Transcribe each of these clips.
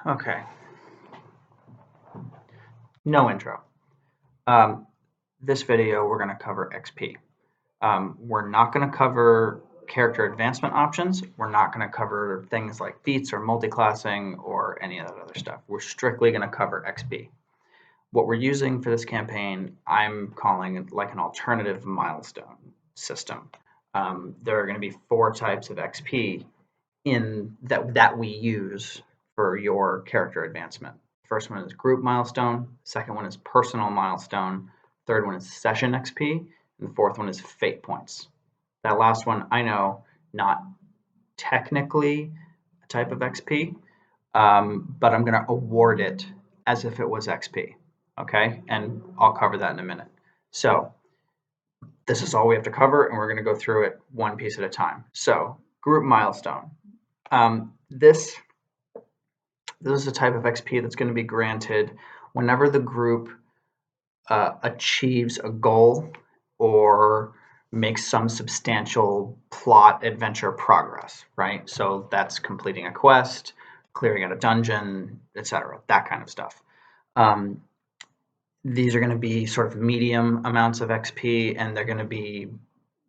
Okay. No intro. This video, we're going to cover XP. We're not going to cover character advancement options. We're not going to cover things like feats or multiclassing or any of that other stuff. We're strictly going to cover XP. What we're using for this campaign, I'm calling like an alternative milestone system. There are going to be 4 types of XP in that we use for your character advancement. First one is group milestone, second one is personal milestone, third one is session XP, and the fourth one is fate points. That last one, I know, not technically a type of XP, but I'm going to award it as if it was XP. Okay, and I'll cover that in a minute. So this is all we have to cover, and we're going to go through it one piece at a time. So group milestone. This is a type of XP that's going to be granted whenever the group achieves a goal or makes some substantial plot adventure progress, right? So that's completing a quest, clearing out a dungeon, etc., that kind of stuff. These are going to be sort of medium amounts of XP, and they're going to be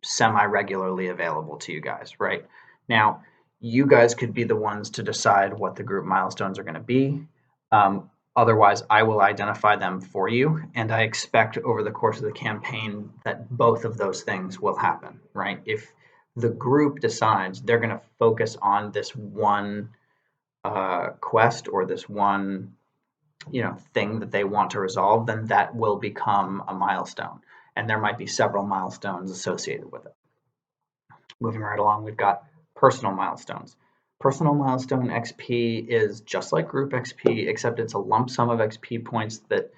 semi-regularly available to you guys, right? Now, you guys could be the ones to decide what the group milestones are going to be. Otherwise, I will identify them for you, and I expect over the course of the campaign that both of those things will happen, right? If the group decides they're going to focus on this one quest or this one thing that they want to resolve, then that will become a milestone, and there might be several milestones associated with it. Moving right along, we've got personal milestones. Personal milestone XP is just like group XP, except it's a lump sum of XP points that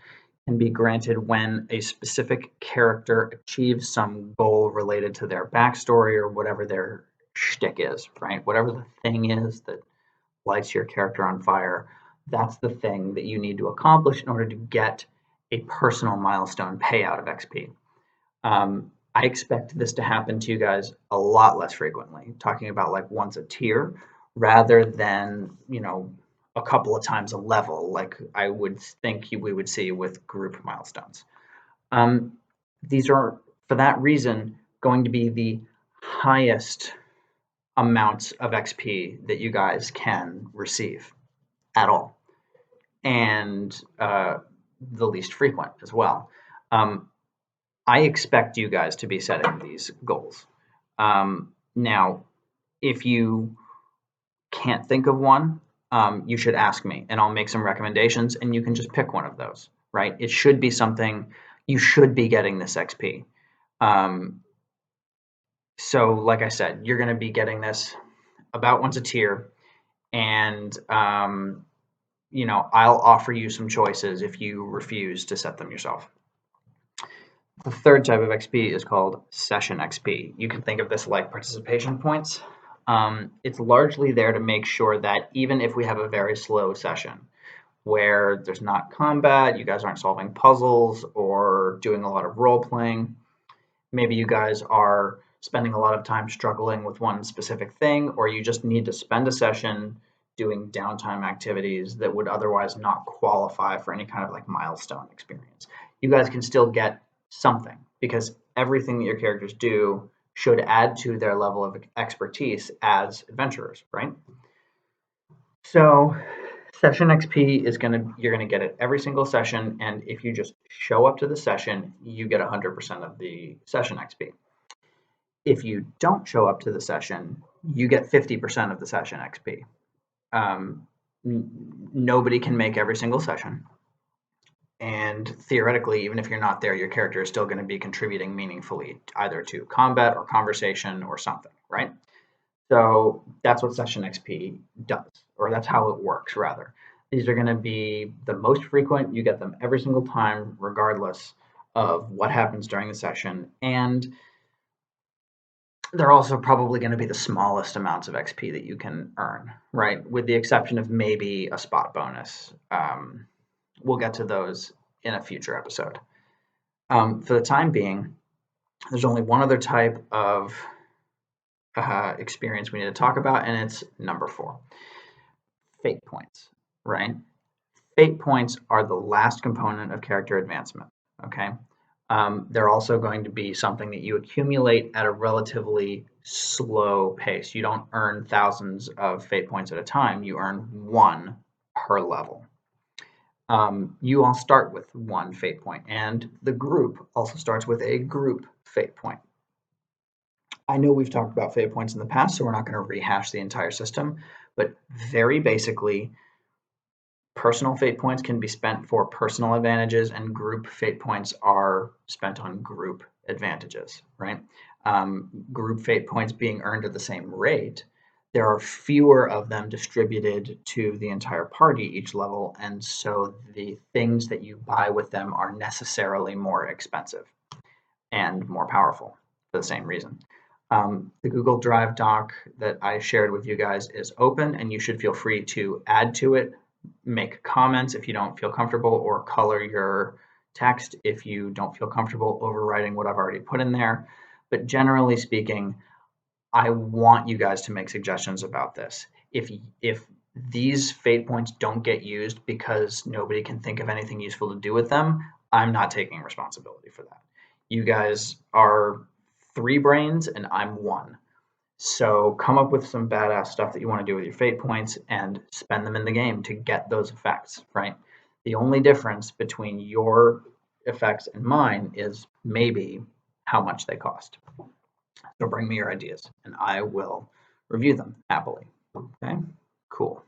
can be granted when a specific character achieves some goal related to their backstory or whatever their shtick is, right? Whatever the thing is that lights your character on fire, that's the thing that you need to accomplish in order to get a personal milestone payout of XP. I expect this to happen to you guys a lot less frequently, talking about like once a tier rather than, a couple of times a level like I would think we would see with group milestones. These are, for that reason, going to be the highest amounts of XP that you guys can receive at all, and the least frequent as well. I expect you guys to be setting these goals. Now, if you can't think of one, you should ask me, and I'll make some recommendations, and you can just pick one of those, right? It should be something you should be getting this XP. So, like I said, you're going to be getting this about once a tier, and I'll offer you some choices if you refuse to set them yourself. The third type of XP is called session XP. You can think of this like participation points. It's largely there to make sure that even if we have a very slow session where there's not combat, you guys aren't solving puzzles or doing a lot of role playing, maybe you guys are spending a lot of time struggling with one specific thing, or you just need to spend a session doing downtime activities that would otherwise not qualify for any kind of like milestone experience. You guys can still get something because everything that your characters do should add to their level of expertise as adventurers, right? So session XP is you're gonna get it every single session, and if you just show up to the session, you get 100% of the session XP. If you don't show up to the session, you get 50% of the session XP. Nobody can make every single session. And theoretically, even if you're not there, your character is still going to be contributing meaningfully either to combat or conversation or something, right? So that's what session XP does, or that's how it works, rather. These are going to be the most frequent. You get them every single time, regardless of what happens during the session. And they're also probably going to be the smallest amounts of XP that you can earn, right? With the exception of maybe a spot bonus. We'll get to those in a future episode. For the time being, there's only one other type of experience we need to talk about, and it's number 4, fate points, right? Fate points are the last component of character advancement, okay? They're also going to be something that you accumulate at a relatively slow pace. You don't earn thousands of fate points at a time. You earn one per level. You all start with one fate point, and the group also starts with a group fate point. I know we've talked about fate points in the past, so we're not going to rehash the entire system, but very basically, personal fate points can be spent for personal advantages, and group fate points are spent on group advantages, right? Group fate points being earned at the same rate, there are fewer of them distributed to the entire party each level, and so the things that you buy with them are necessarily more expensive and more powerful for the same reason. The Google Drive doc that I shared with you guys is open, and you should feel free to add to it, make comments if you don't feel comfortable, or color your text if you don't feel comfortable overwriting what I've already put in there. But generally speaking, I want you guys to make suggestions about this. If these fate points don't get used because nobody can think of anything useful to do with them, I'm not taking responsibility for that. You guys are 3 brains and I'm 1. So come up with some badass stuff that you want to do with your fate points and spend them in the game to get those effects, right? The only difference between your effects and mine is maybe how much they cost. So bring me your ideas and I will review them happily. Okay, cool.